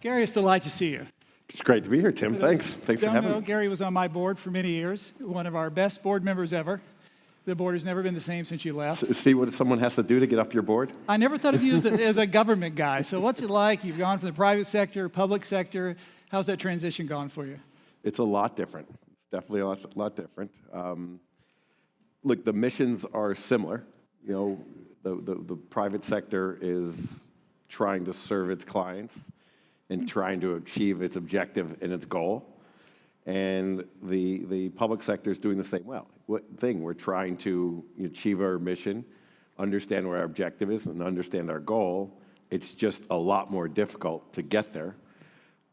Gary, it's a delight to see you. It's great to be here, Tim. Thanks for having me. Gary was on my board for many years, one of our best board members ever. The board has never been the same since you left. See what someone has to do to get off your board? I never thought of you as a government guy. So what's it like? You've gone from the private sector, public sector. How's that transition gone for you? It's a lot different. It's definitely a lot different. Look, the missions are similar. You know, the private sector is trying to serve its clients and trying to achieve its objective and its goal. And the public sector is doing the same thing. We're trying to achieve our mission, understand what our objective is, and understand our goal. It's just a lot more difficult to get there.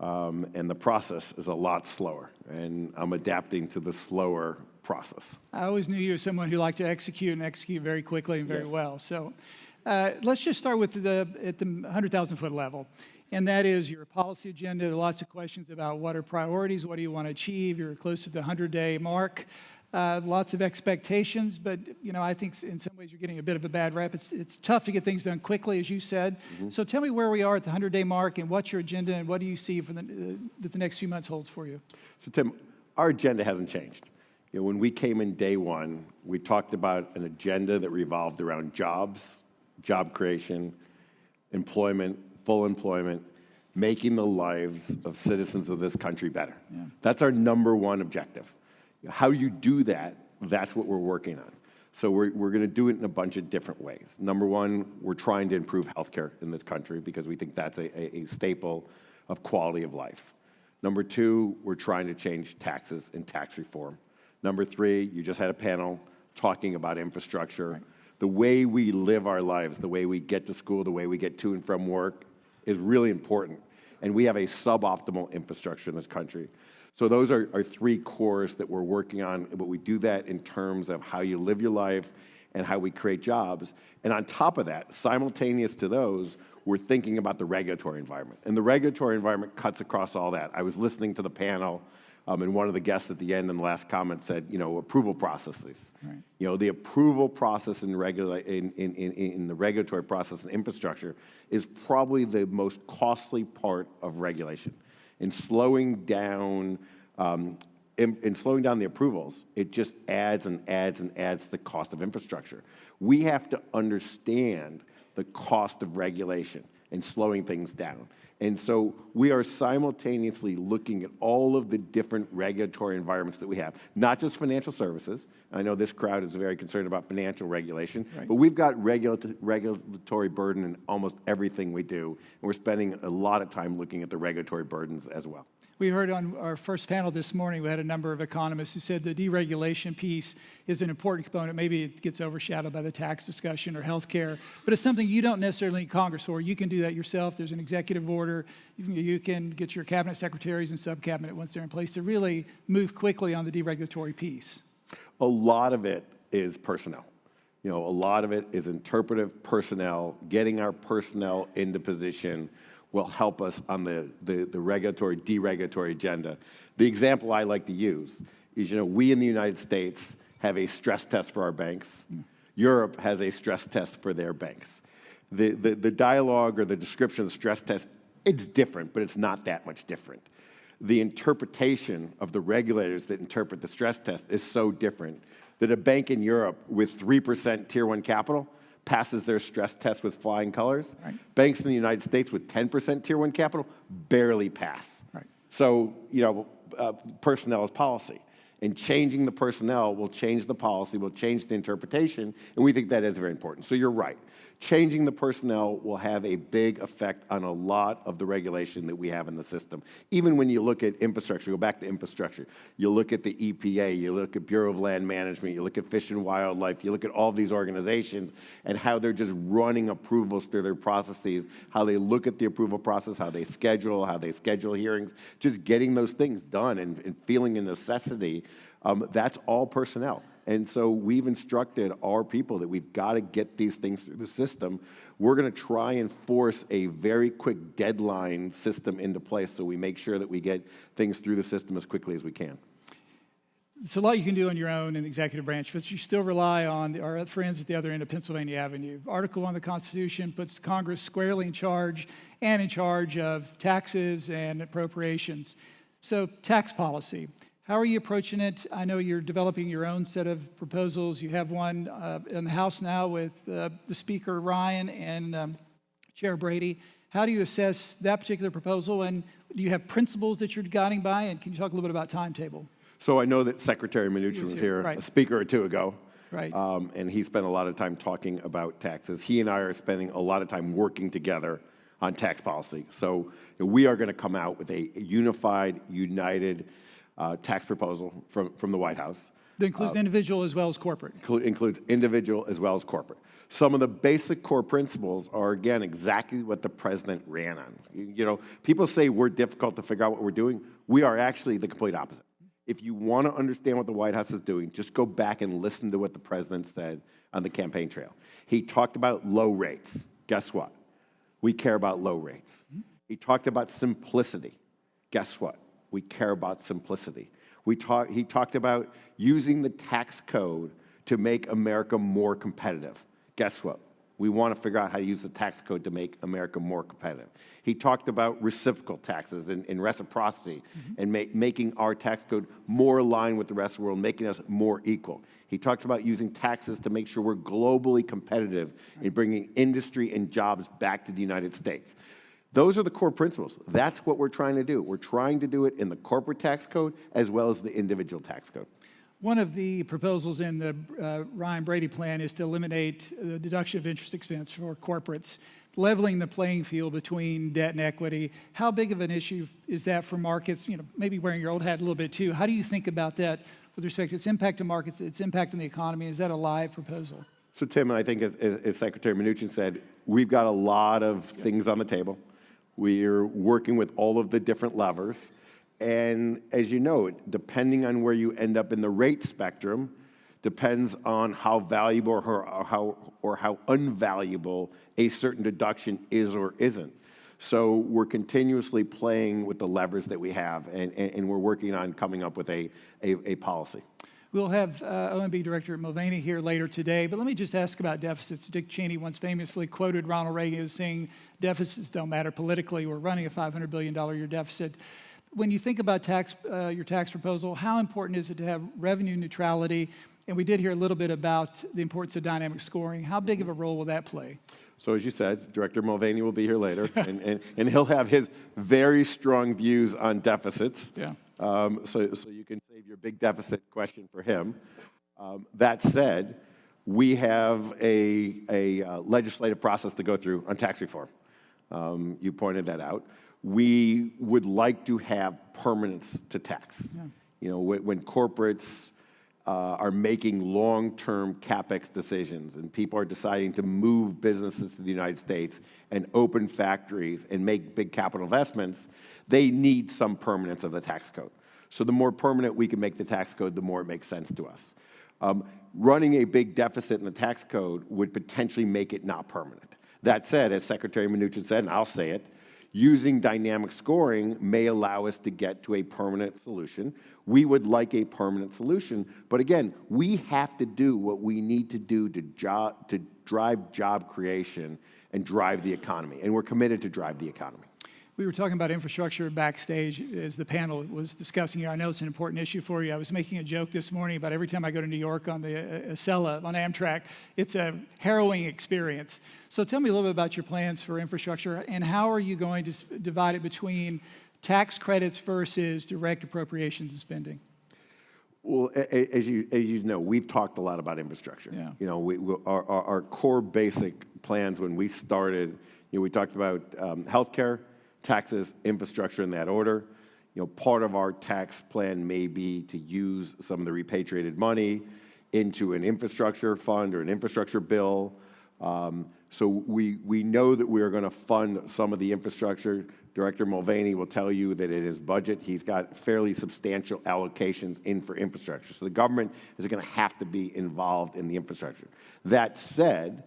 And the process is a lot slower. And I'm adapting to the slower process. I always knew you as someone who liked to execute very quickly and very well. So let's just start with at the 100,000-foot level. And that is your policy agenda. There are lots of questions about what are priorities, what do you want to achieve. You're close to the 100-day mark. Lots of expectations, but I think in some ways you're getting a bit of a bad rap. It's tough to get things done quickly, as you said. Mm-hmm. So tell me where we are at the 100-day mark and what's your agenda and what do you see for that the next few months holds for you? So Tim, our agenda hasn't changed. When we came in day one, we talked about an agenda that revolved around jobs, job creation, employment, full employment, making the lives of citizens of this country better. Yeah. That's our number one objective. How you do that, that's what we're working on. So we're going to do it in a bunch of different ways. Number one, we're trying to improve healthcare in this country because we think that's a staple of quality of life. Number two, we're trying to change taxes and tax reform. Number three, you just had a panel talking about infrastructure. Right. The way we live our lives, the way we get to school, the way we get to and from work is really important. And we have a suboptimal infrastructure in this country. So those are our three cores that we're working on, but we do that in terms of how you live your life and how we create jobs. And on top of that, simultaneous to those, we're thinking about the regulatory environment. And the regulatory environment cuts across all that. I was listening to the panel, and one of the guests at the end in the last comment said, approval processes. Right. The approval process in the regulatory process and infrastructure is probably the most costly part of regulation. In slowing down the approvals, it just adds and adds and adds the cost of infrastructure. We have to understand the cost of regulation and slowing things down. And so we are simultaneously looking at all of the different regulatory environments that we have, not just financial services. I know this crowd is very concerned about financial regulation, right. But we've got regulatory burden in almost everything we do, and we're spending a lot of time looking at the regulatory burdens as well. We heard on our first panel this morning, we had a number of economists who said the deregulation piece is an important component. Maybe it gets overshadowed by the tax discussion or healthcare, but it's something you don't necessarily need Congress for. You can do that yourself. There's an executive order. You can get your cabinet secretaries and sub-cabinet once they're in place to really move quickly on the deregulatory piece. A lot of it is personnel. A lot of it is interpretive personnel, getting our personnel into position will help us on the regulatory, deregulatory agenda. The example I like to use is, we in the United States have a stress test for our banks. Europe has a stress test for their banks. The dialogue or the description of the stress test, it's different, but it's not that much different. The interpretation of the regulators that interpret the stress test is so different that a bank in Europe with 3% Tier 1 capital passes their stress test with flying colors. Right. Banks in the United States with 10% Tier 1 capital barely pass. Right. So, personnel is policy. And changing the personnel will change the policy, will change the interpretation, and we think that is very important. So you're right. Changing the personnel will have a big effect on a lot of the regulation that we have in the system. Even when you look at infrastructure, go back to infrastructure, you look at the EPA, you look at Bureau of Land Management, you look at Fish and Wildlife, you look at all these organizations and how they're just running approvals through their processes, how they look at the approval process, how they schedule hearings, just getting those things done and feeling a necessity. That's all personnel. And so we've instructed our people that we've got to get these things through the system. We're going to try and force a very quick deadline system into place so we make sure that we get things through the system as quickly as we can. it's a lot you can do on your own in the executive branch, but you still rely on our friends at the other end of Pennsylvania Avenue. Article 1 of the Constitution puts Congress squarely in charge of taxes and appropriations. So tax policy, how are you approaching it? I know you're developing your own set of proposals. You have one in the House now with the Speaker Ryan and Chair Brady. How do you assess that particular proposal, and do you have principles that you're guiding by, and can you talk a little bit about timetable? So I know that Secretary Mnuchin was here right. a speaker or two ago, Right. And he spent a lot of time talking about taxes. He and I are spending a lot of time working together on tax policy. So we are going to come out with a unified, united tax proposal from the White House. That includes individual as well as corporate. Includes individual as well as corporate. Some of the basic core principles are, again, exactly what the president ran on. You know, people say we're difficult to figure out what we're doing. We are actually the complete opposite. If you want to understand what the White House is doing, just go back and listen to what the president said on the campaign trail. He talked about low rates. Guess what? We care about low rates. He talked about simplicity. Guess what? We care about simplicity. He talked about using the tax code to make America more competitive. Guess what? We want to figure out how to use the tax code to make America more competitive. He talked about reciprocal taxes and reciprocity and making our tax code more aligned with the rest of the world, making us more equal. He talked about using taxes to make sure we're globally competitive in bringing industry and jobs back to the United States. Those are the core principles. That's what we're trying to do. We're trying to do it in the corporate tax code as well as the individual tax code. One of the proposals in the Ryan Brady plan is to eliminate the deduction of interest expense for corporates, leveling the playing field between debt and equity. How big of an issue is that for markets? You know, maybe wearing your old hat a little bit too. How do you think about that with respect to its impact on markets, its impact on the economy? Is that a live proposal? So Tim, I think as Secretary Mnuchin said, we've got a lot of things on the table. We're working with all of the different levers. And as you know, depending on where you end up in the rate spectrum, depends on how valuable or how unvaluable a certain deduction is or isn't. So we're continuously playing with the levers that we have, and we're working on coming up with a policy. We'll have OMB Director Mulvaney here later today, but let me just ask about deficits. Dick Cheney once famously quoted Ronald Reagan as saying, deficits don't matter politically. We're running a $500 billion a year deficit. When you think about your tax proposal, how important is it to have revenue neutrality? And we did hear a little bit about the importance of dynamic scoring. How big of a role will that play? So as you said, Director Mulvaney will be here later, and he'll have his very strong views on deficits. Yeah. So you can save your big deficit question for him. That said, we have a legislative process to go through on tax reform. You pointed that out. We would like to have permanence to tax. Yeah. You know, when corporates are making long-term CapEx decisions and people are deciding to move businesses to the United States and open factories and make big capital investments, they need some permanence of the tax code. So the more permanent we can make the tax code, the more it makes sense to us. Running a big deficit in the tax code would potentially make it not permanent. That said, as Secretary Mnuchin said, and I'll say it, using dynamic scoring may allow us to get to a permanent solution. We would like a permanent solution, but again, we have to do what we need to do to drive job creation and drive the economy, and we're committed to drive the economy. We were talking about infrastructure backstage as the panel was discussing here. I know it's an important issue for you. I was making a joke this morning about every time I go to New York on the Acela, on Amtrak, it's a harrowing experience. So tell me a little bit about your plans for infrastructure, and how are you going to divide it between tax credits versus direct appropriations and spending? Well, as you know, we've talked a lot about infrastructure. Yeah. You know, our core basic plans when we started, you know, we talked about healthcare, taxes, infrastructure in that order. You know, part of our tax plan may be to use some of the repatriated money into an infrastructure fund or an infrastructure bill. So we know that we are going to fund some of the infrastructure. Director Mulvaney will tell you that in his budget, he's got fairly substantial allocations in for infrastructure. So the government is going to have to be involved in the infrastructure. That said,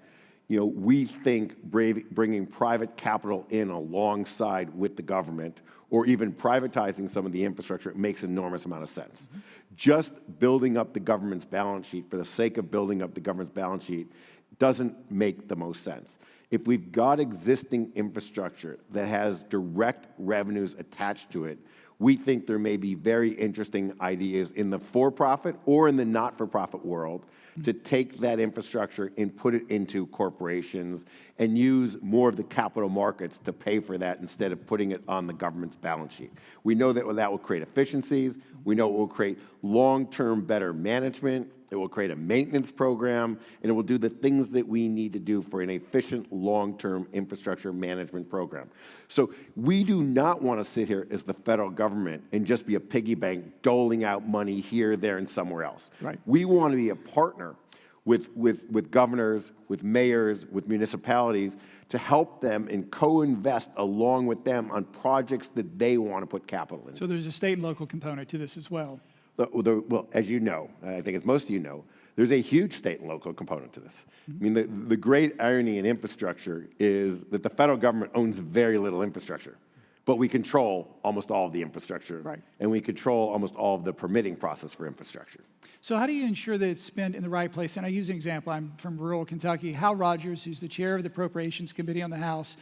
we think bringing private capital in alongside with the government, or even privatizing some of the infrastructure, makes an enormous amount of sense. Just building up the government's balance sheet for the sake of building up the government's balance sheet doesn't make the most sense. If we've got existing infrastructure that has direct revenues attached to it, we think there may be very interesting ideas in the for-profit or in the not-for-profit world to take that infrastructure and put it into corporations and use more of the capital markets to pay for that instead of putting it on the government's balance sheet. We know that that will create efficiencies. We know it will create long-term better management. It will create a maintenance program, and it will do the things that we need to do for an efficient long-term infrastructure management program. So we do not want to sit here as the federal government and just be a piggy bank doling out money here, there, and somewhere else. Right. We want to be a partner with governors, with mayors, with municipalities to help them and co-invest along with them on projects that they want to put capital in. So there's a state and local component to this as well. Well, as you know, I think as most of you know, there's a huge state and local component to this. I mean, the great irony in infrastructure is that the federal government owns very little infrastructure, but we control almost all of the infrastructure, right, and we control almost all of the permitting process for infrastructure. So how do you ensure that it's spent in the right place? And I use an example. I'm from rural Kentucky. Hal Rogers, who's the chair of the Appropriations Committee on the House,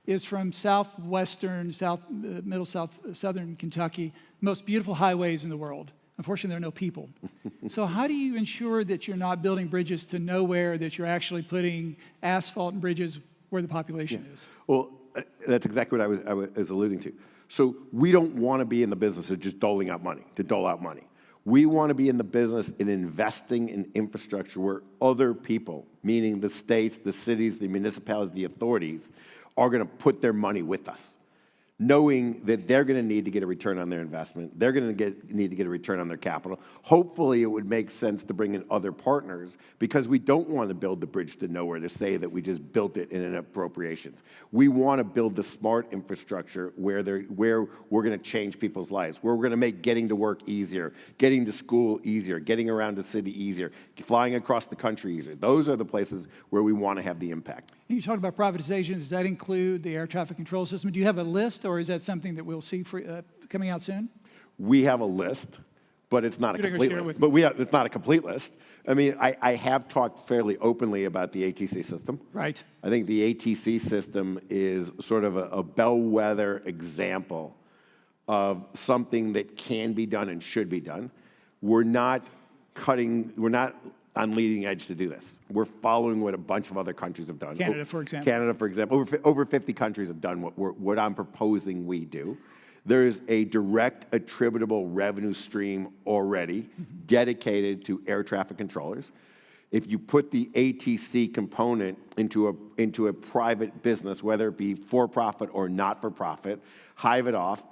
is from southwestern, southern Kentucky, most beautiful highways in the world. Unfortunately, there are no people. So how do you ensure that you're not building bridges to nowhere, that you're actually putting asphalt and bridges where the population is? Well, that's exactly what I was alluding to. So we don't want to be in the business of just doling out money, to dole out money. We want to be in the business in investing in infrastructure where other people, meaning the states, the cities, the municipalities, the authorities, are going to put their money with us, knowing that they're going to need to get a return on their investment. They're going to need to get a return on their capital. Hopefully, it would make sense to bring in other partners because we don't want to build the bridge to nowhere to say that we just built it in an appropriations. We want to build the smart infrastructure where we're going to change people's lives, where we're going to make getting to work easier, getting to school easier, getting around the city easier, flying across the country easier. Those are the places where we want to have the impact. You talk about privatization. Does that include the air traffic control system? Do you have a list, or is that something that we'll see coming out soon? We have a list, but it's not a complete list. It's not a complete list. I mean, I have talked fairly openly about the ATC system. Right. I think the ATC system is sort of a bellwether example of something that can be done and should be done. We're not on leading edge to do this. We're following what a bunch of other countries have done. Canada, for example. Canada, for example. Over 50 countries have done what I'm proposing we do. There is a direct attributable revenue stream already dedicated to air traffic controllers. If you put the ATC component into a private business, whether it be for-profit or not-for-profit, hive it off,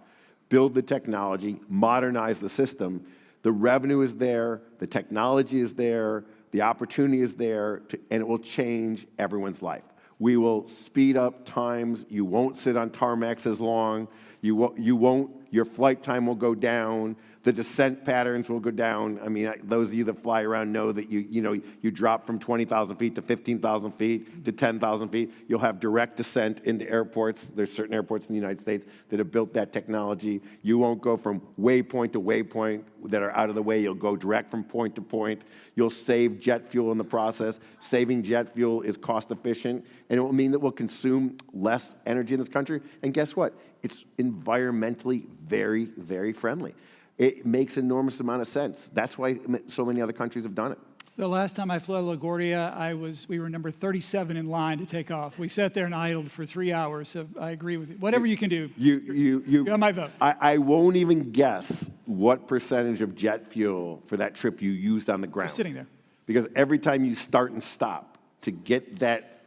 build the technology, modernize the system, the revenue is there, the technology is there, the opportunity is there, and it will change everyone's life. We will speed up times. You won't sit on tarmacs as long. Your flight time will go down. The descent patterns will go down. I mean, those of you that fly around know that you drop from 20,000 feet to 15,000 feet to 10,000 feet. You'll have direct descent into airports. There's certain airports in the United States that have built that technology. You won't go from waypoint to waypoint that are out of the way. You'll go direct from point to point. You'll save jet fuel in the process. Saving jet fuel is cost efficient, and it will mean that we'll consume less energy in this country. And guess what? It's environmentally very, very friendly. It makes an enormous amount of sense. That's why so many other countries have done it. The last time I flew to LaGuardia, we were number 37 in line to take off. We sat there and idled for 3 hours, so I agree with you. Whatever you can do, you got my vote. I won't even guess what percentage of jet fuel for that trip you used on the ground. Just sitting there. Because every time you start and stop to get that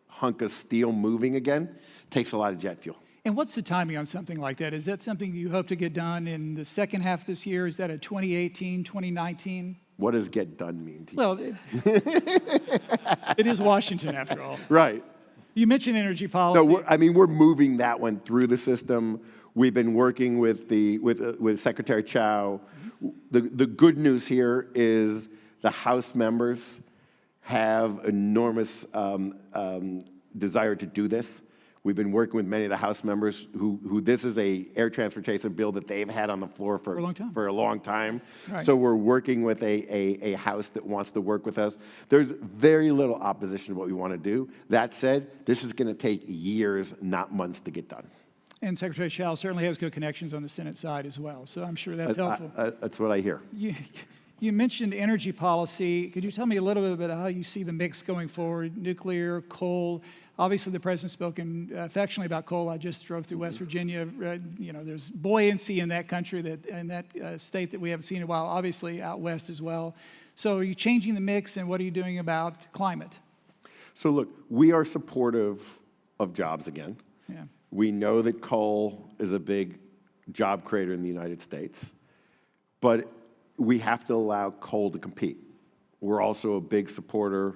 hunk of steel moving again, takes a lot of jet fuel. And what's the timing on something like that? Is that something you hope to get done in the second half of this year? Is that a 2018, 2019? What does get done mean to you? Well, it is Washington after all. Right. You mentioned energy policy. No, we're moving that one through the system. We've been working with Secretary Chow. The good news here is the House members have enormous desire to do this. We've been working with many of the House members who this is a air transportation bill that they've had on the floor for a long time. Right. So we're working with a House that wants to work with us. There's very little opposition to what we want to do. That said, this is going to take years, not months, to get done. And Secretary Shao certainly has good connections on the Senate side as well, so I'm sure that's helpful. That's what I hear. You mentioned energy policy. Could you tell me a little bit about how you see the mix going forward, nuclear, coal? Obviously, the president's spoken affectionately about coal. I just drove through West Virginia. There's buoyancy in that country, in that state that we haven't seen in a while, obviously out west as well. So are you changing the mix, and what are you doing about climate? So look, we are supportive of jobs again. Yeah. We know that coal is a big job creator in the United States, but we have to allow coal to compete. We're also a big supporter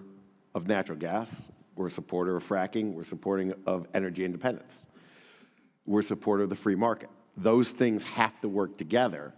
of natural gas. We're a supporter of fracking. We're supporting of energy independence. We're a supporter of the free market. Those things have to work together,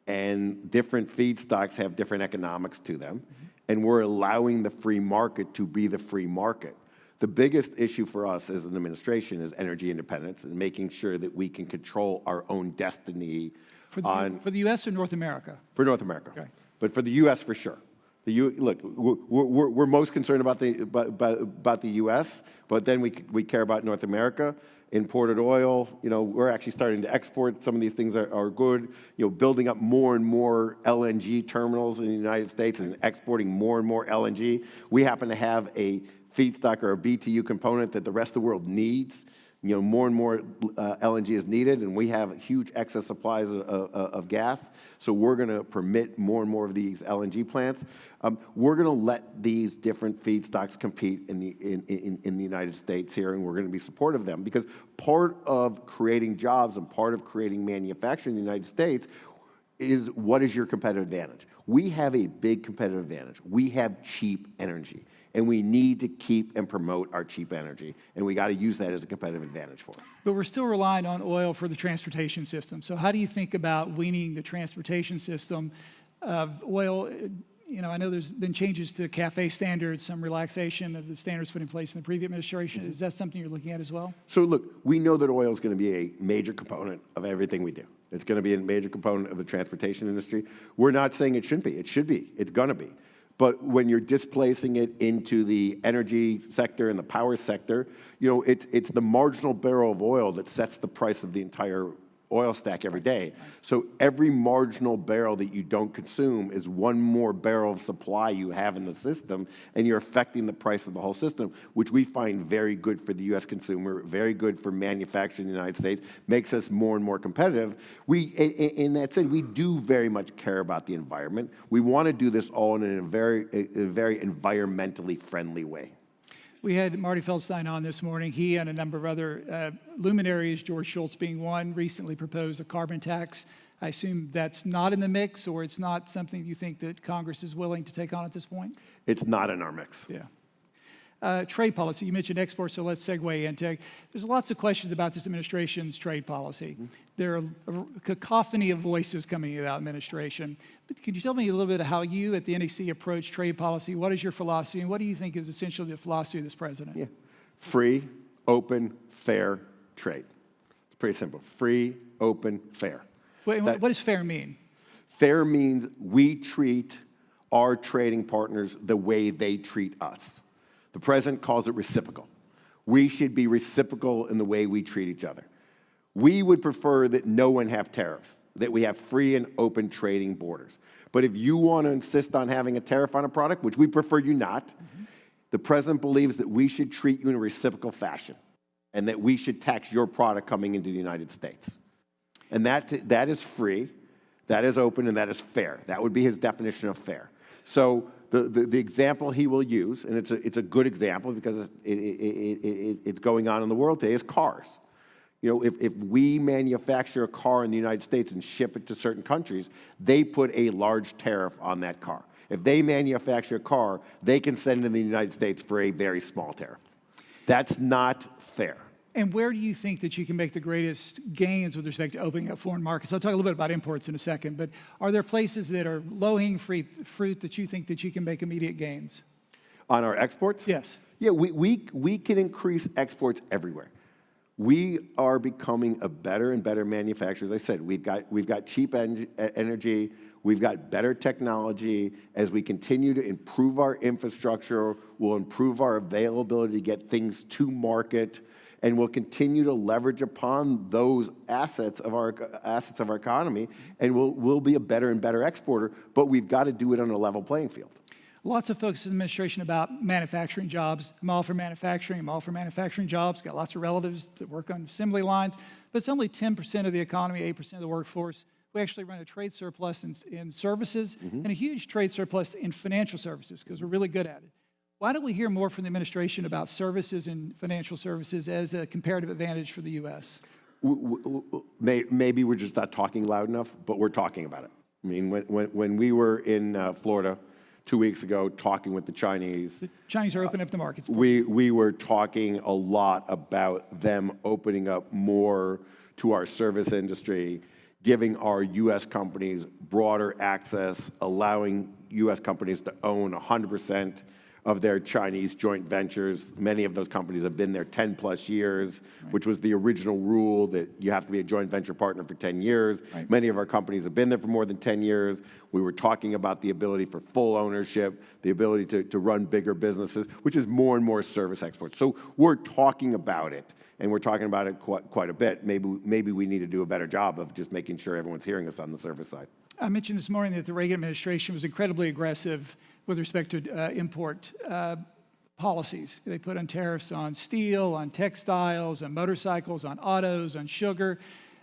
and different feedstocks have different economics to them, and we're allowing the free market to be the free market. The biggest issue for us as an administration is energy independence and making sure that we can control our own destiny. For the U.S. or North America? For North America. Okay. But for the U.S. for sure. Look, we're most concerned about the U.S., but then we care about North America. Imported oil, we're actually starting to export. Some of these things are good. Building up more and more LNG terminals in the United States and exporting more and more LNG. We happen to have a feedstock or a BTU component that the rest of the world needs. More and more LNG is needed, and we have huge excess supplies of gas. So we're going to permit more and more of these LNG plants. We're going to let these different feedstocks compete in the United States here, and we're going to be supportive of them, because part of creating jobs and part of creating manufacturing in the United States is, what is your competitive advantage? We have a big competitive advantage. We have cheap energy. And we need to keep and promote our cheap energy, and we got to use that as a competitive advantage for us. But we're still relying on oil for the transportation system. So how do you think about weaning the transportation system of oil? I know there's been changes to CAFE standards, some relaxation of the standards put in place in the previous administration. Is that something you're looking at as well? So look, we know that oil is going to be a major component of everything we do. It's going to be a major component of the transportation industry. We're not saying it shouldn't be. It should be. It's going to be. But when you're displacing it into the energy sector and the power sector, it's the marginal barrel of oil that sets the price of the entire oil stack every day. So every marginal barrel that you don't consume is one more barrel of supply you have in the system, and you're affecting the price of the whole system, which we find very good for the U.S. consumer, very good for manufacturing in the United States, makes us more and more competitive. In that sense, we do very much care about the environment. We want to do this all in a very environmentally friendly way. We had Marty Feldstein on this morning. He and a number of other luminaries, George Shultz being one, recently proposed a carbon tax. I assume that's not in the mix, or it's not something you think that Congress is willing to take on at this point? It's not in our mix. Yeah. Trade policy, you mentioned exports, so let's segue into. There's lots of questions about this administration's trade policy. There are a cacophony of voices coming out of the administration. But could you tell me a little bit of how you at the NEC approach trade policy? What is your philosophy, and what do you think is essentially the philosophy of this president? Yeah. Free, open, fair trade. It's pretty simple. Free, open, fair. Wait, what does fair mean? Fair means we treat our trading partners the way they treat us. The president calls it reciprocal. We should be reciprocal in the way we treat each other. We would prefer that no one have tariffs, that we have free and open trading borders. But if you want to insist on having a tariff on a product, which we prefer you not, the president believes that we should treat you in a reciprocal fashion, and that we should tax your product coming into the United States. And that is free, that is open, and that is fair. That would be his definition of fair. So the example he will use, and it's a good example because it's going on in the world today, is cars. If we manufacture a car in the United States and ship it to certain countries, they put a large tariff on that car. If they manufacture a car, they can send it in the United States for a very small tariff. That's not fair. And where do you think that you can make the greatest gains with respect to opening up foreign markets? I'll talk a little bit about imports in a second, but are there places that are low-hanging fruit that you think that you can make immediate gains? On our exports? Yes. Yeah, we can increase exports everywhere. We are becoming a better and better manufacturer. As I said, we've got cheap energy, we've got better technology. As we continue to improve our infrastructure, we'll improve our availability to get things to market, and we'll continue to leverage upon those assets of our economy, and we'll be a better and better exporter. But we've got to do it on a level playing field. Lots of focus in the administration about manufacturing jobs. I'm all for manufacturing. I'm all for manufacturing jobs. Got lots of relatives that work on assembly lines, but it's only 10% of the economy, 8% of the workforce. We actually run a trade surplus in services and a huge trade surplus in financial services because we're really good at it. Why don't we hear more from the administration about services and financial services as a comparative advantage for the U.S.? Maybe we're just not talking loud enough, but we're talking about it. I mean, when we were in Florida 2 weeks ago talking with the Chinese. The Chinese are opening up the markets. We were talking a lot about them opening up more to our service industry, giving our U.S. companies broader access, allowing U.S. companies to own 100% of their Chinese joint ventures. Many of those companies have been there 10 plus years, which was the original rule that you have to be a joint venture partner for 10 years. Many of our companies have been there for more than 10 years. We were talking about the ability for full ownership, the ability to run bigger businesses, which is more and more service exports. So we're talking about it, and we're talking about it quite a bit. Maybe we need to do a better job of just making sure everyone's hearing us on the service side. I mentioned this morning that the Reagan administration was incredibly aggressive with respect to import policies. They put on tariffs on steel, on textiles, on motorcycles, on autos, on sugar.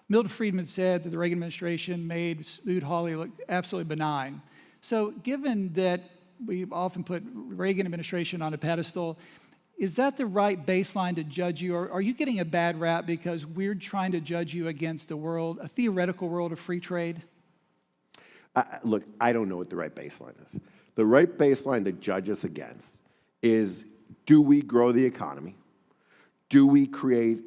Milton Friedman said that the Reagan administration made Smoot-Hawley look absolutely benign. So given that we often put Reagan administration on a pedestal, is that the right baseline to judge you, or are you getting a bad rap because we're trying to judge you against a theoretical world of free trade? Look, I don't know what the right baseline is. The right baseline to judge us against is, do we grow the economy? Do we create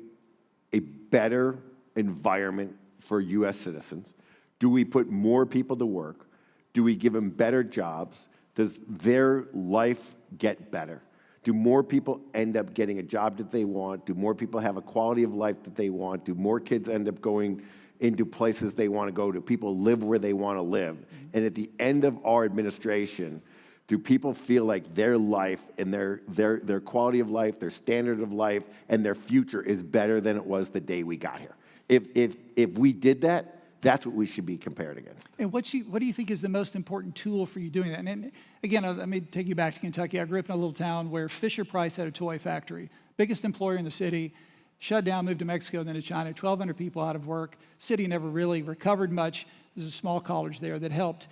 a better environment for U.S. citizens? Do we put more people to work? Do we give them better jobs? Does their life get better? Do more people end up getting a job that they want? Do more people have a quality of life that they want? Do more kids end up going into places they want to go? Do people live where they want to live? And at the end of our administration, do people feel like their life and their quality of life, their standard of life, and their future is better than it was the day we got here? If we did that, that's what we should be compared against. And what do you think is the most important tool for you doing that? And again, let me take you back to Kentucky. I grew up in a little town where Fisher-Price had a toy factory, biggest employer in the city, shut down, moved to Mexico, then to China, 1,200 people out of work. City never really recovered much. There's a small college there that helped.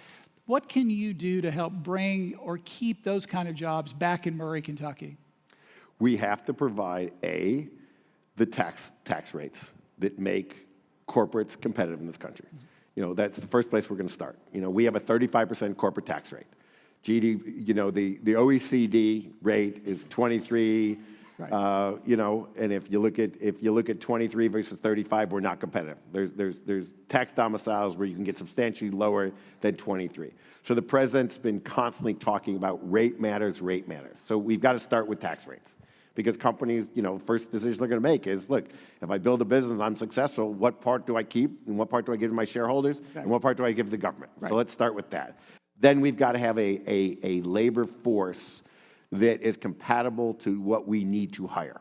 What can you do to help bring or keep those kind of jobs back in Murray, Kentucky? We have to provide, the tax rates that make corporates competitive in this country. You know, that's the first place we're going to start. You know, we have a 35% corporate tax rate. GDP, you know, the OECD rate is 23. Right. You know, and if you look at 23 versus 35, we're not competitive. There's tax domiciles where you can get substantially lower than 23. So the president's been constantly talking about rate matters, rate matters. So we've got to start with tax rates, because companies, you know, first decision they're going to make is, look, if I build a business and I'm successful, what part do I keep and what part do I give to my shareholders and what part do I give to the government? Right. So let's start with that. Then we've got to have a labor force that is compatible to what we need to hire.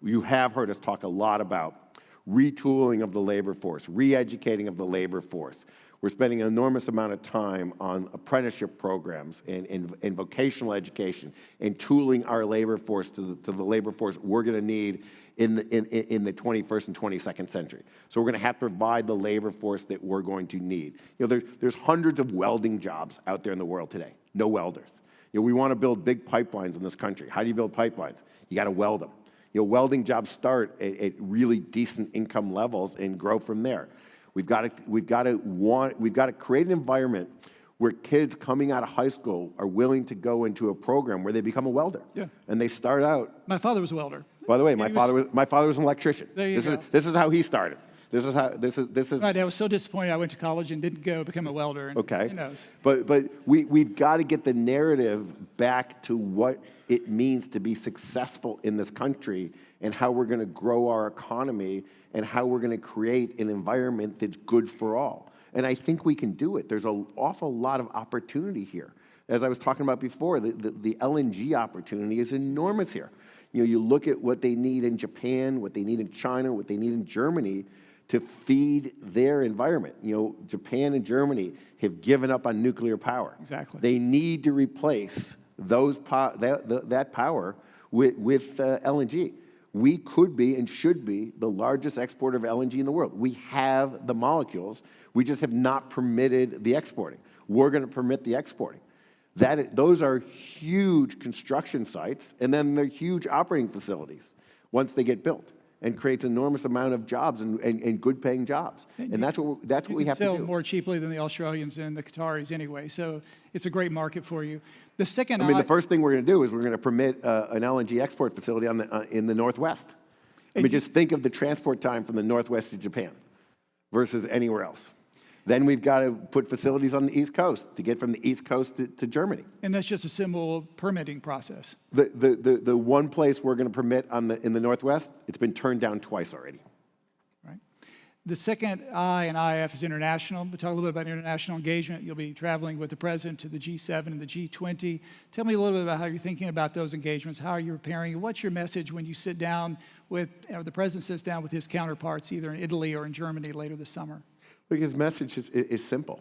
You have heard us talk a lot about retooling of the labor force, re-educating of the labor force. We're spending an enormous amount of time on apprenticeship programs and vocational education and tooling our labor force to the labor force we're going to need in the 21st and 22nd century. So we're going to have to provide the labor force that we're going to need. You know, there's hundreds of welding jobs out there in the world today. No welders. You know, we want to build big pipelines in this country. How do you build pipelines? You got to weld them. You know, welding jobs start at really decent income levels and grow from there. We've got to create an environment where kids coming out of high school are willing to go into a program where they become a welder. Yeah. And they start out. My father was a welder. By the way, my father was an electrician. There you go. This is how he started. This is Right, I was so disappointed I went to college and didn't go become a welder. And okay. Who knows? But we've got to get the narrative back to what it means to be successful in this country and how we're going to grow our economy and how we're going to create an environment that's good for all. And I think we can do it. There's an awful lot of opportunity here. As I was talking about before, the LNG opportunity is enormous here. You know, you look at what they need in Japan, what they need in China, what they need in Germany to feed their environment. You know, Japan and Germany have given up on nuclear power. Exactly. They need to replace that power with LNG. We could be and should be the largest exporter of LNG in the world. We have the molecules. We just have not permitted the exporting. We're going to permit the exporting. Those are huge construction sites, and then they're huge operating facilities once they get built, and creates an enormous amount of jobs and good-paying jobs. And that's what we have to do. Sell more cheaply than the Australians and the Qataris anyway, so it's a great market for you. The second, the first thing we're going to do is we're going to permit an LNG export facility in the Northwest. I mean, just think of the transport time from the Northwest to Japan versus anywhere else. Then we've got to put facilities on the East Coast to get from the East Coast to Germany. And that's just a simple permitting process. The one place we're going to permit in the Northwest, it's been turned down twice already. Right. The second I in IF is international. We'll talk a little bit about international engagement. You'll be traveling with the president to the G7 and the G20. Tell me a little bit about how you're thinking about those engagements, how you're preparing. What's your message when you sit down with, or the president sits down with his counterparts either in Italy or in Germany later this summer? Look, his message is simple.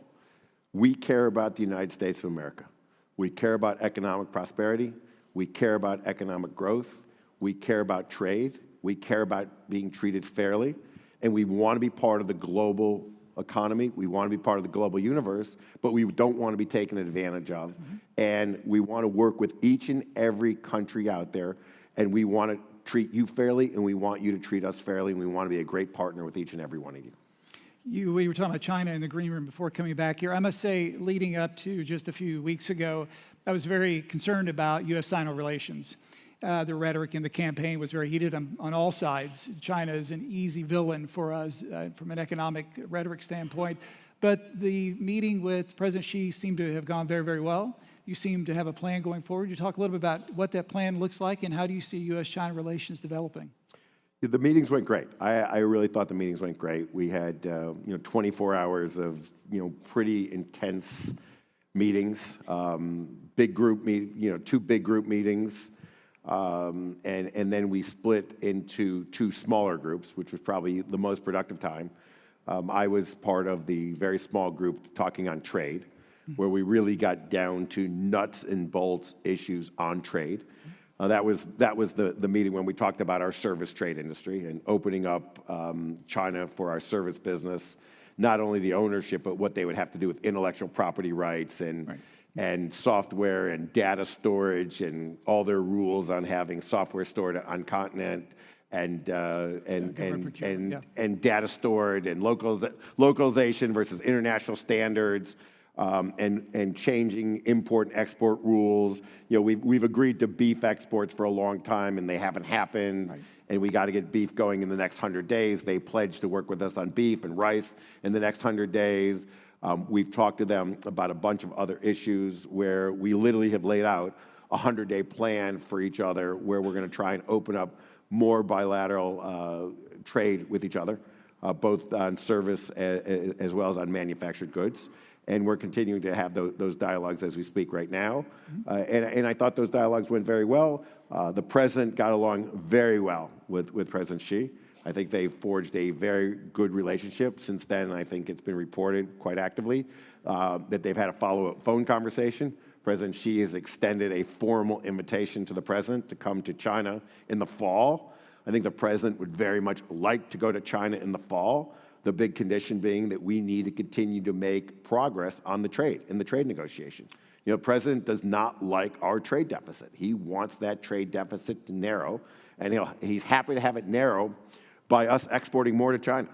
We care about the United States of America. We care about economic prosperity. We care about economic growth. We care about trade. We care about being treated fairly. And we want to be part of the global economy. We want to be part of the global universe, but we don't want to be taken advantage of. Mm-hmm. And we want to work with each and every country out there, and we want to treat you fairly, and we want you to treat us fairly, and we want to be a great partner with each and every one of you. We were talking about China in the green room before coming back here. I must say, leading up to just a few weeks ago, I was very concerned about USChina Relations. The rhetoric in the campaign was very heated on all sides. China is an easy villain for us from an economic rhetoric standpoint. But the meeting with President Xi seemed to have gone very, very well. You seem to have a plan going forward. You talk a little bit about what that plan looks like and how do you see US-China relations developing? The meetings went great. I really thought the meetings went great. We had 24 hours of pretty intense meetings, big group two big group meetings, and then we split into two smaller groups, which was probably the most productive time. I was part of the very small group talking on trade, where we really got down to nuts and bolts issues on trade. That was the meeting when we talked about our service trade industry and opening up China for our service business, not only the ownership, but what they would have to do with intellectual property rights and software and data storage and all their rules on having software stored on continent and data stored and localization versus international standards. And changing import and export rules. We've agreed to beef exports for a long time, and they haven't happened. Right. And we got to get beef going in the next 100 days. They pledged to work with us on beef and rice in the next 100 days. We've talked to them about a bunch of other issues where we literally have laid out a 100-day plan for each other where we're going to try and open up more bilateral trade with each other, both on service as well as on manufactured goods. And we're continuing to have those dialogues as we speak right now. And I thought those dialogues went very well. The president got along very well with President Xi. I think they forged a very good relationship. Since then, I think it's been reported quite actively that they've had a follow-up phone conversation. President Xi has extended a formal invitation to the president to come to China in the fall. I think the president would very much like to go to China in the fall. The big condition being that we need to continue to make progress on the trade, in the trade negotiation. The president does not like our trade deficit. He wants that trade deficit to narrow, and he's happy to have it narrow by us exporting more to China.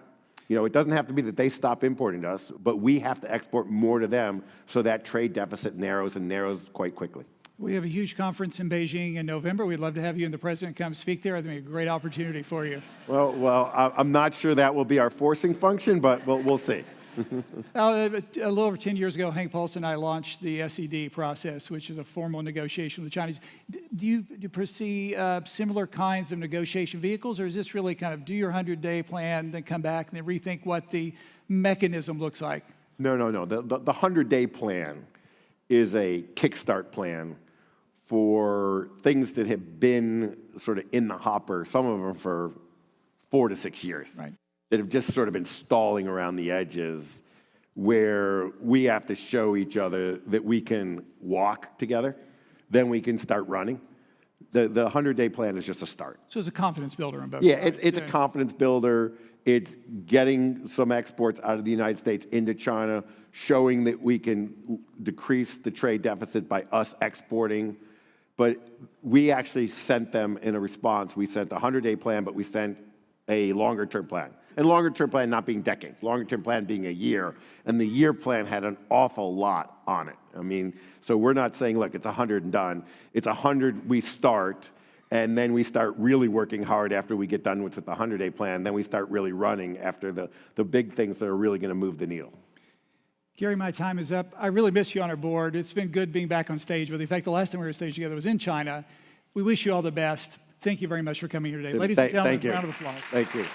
It doesn't have to be that they stop importing to us, but we have to export more to them so that trade deficit narrows and narrows quite quickly. We have a huge conference in Beijing in November. We'd love to have you and the president come speak there. I think it'd be a great opportunity for you. Well, I'm not sure that will be our forcing function, but we'll see. A little over 10 years ago, Hank Paulson and I launched the SED process, which is a formal negotiation with the Chinese. Do you foresee similar kinds of negotiation vehicles, or is this really kind of do your 100-day plan, then come back and then rethink what the mechanism looks like? No. The 100-day plan is a kickstart plan for things that have been sort of in the hopper, some of them for 4 to 6 years. Right. That have just sort of been stalling around the edges, where we have to show each other that we can walk together, then we can start running. The 100-day plan is just a start. So it's a confidence builder on both Yeah, sides. it's a confidence builder. It's getting some exports out of the United States into China, showing that we can decrease the trade deficit by us exporting. But we actually sent them in a response. We sent a 100-day plan, but we sent a longer-term plan. And longer-term plan not being decades, longer-term plan being a year. And the year plan had an awful lot on it. I mean, so we're not saying, look, it's 100 and done. It's 100 we start, and then we start really working hard after we get done with the 100-day plan. Then we start really running after the big things that are really going to move the needle. Gary, my time is up. I really miss you on our board. It's been good being back on stage with you. In fact, the last time we were on stage together was in China. We wish you all the best. Thank you very much for coming here today. Ladies and gentlemen, Thank you. round of applause. Thank you.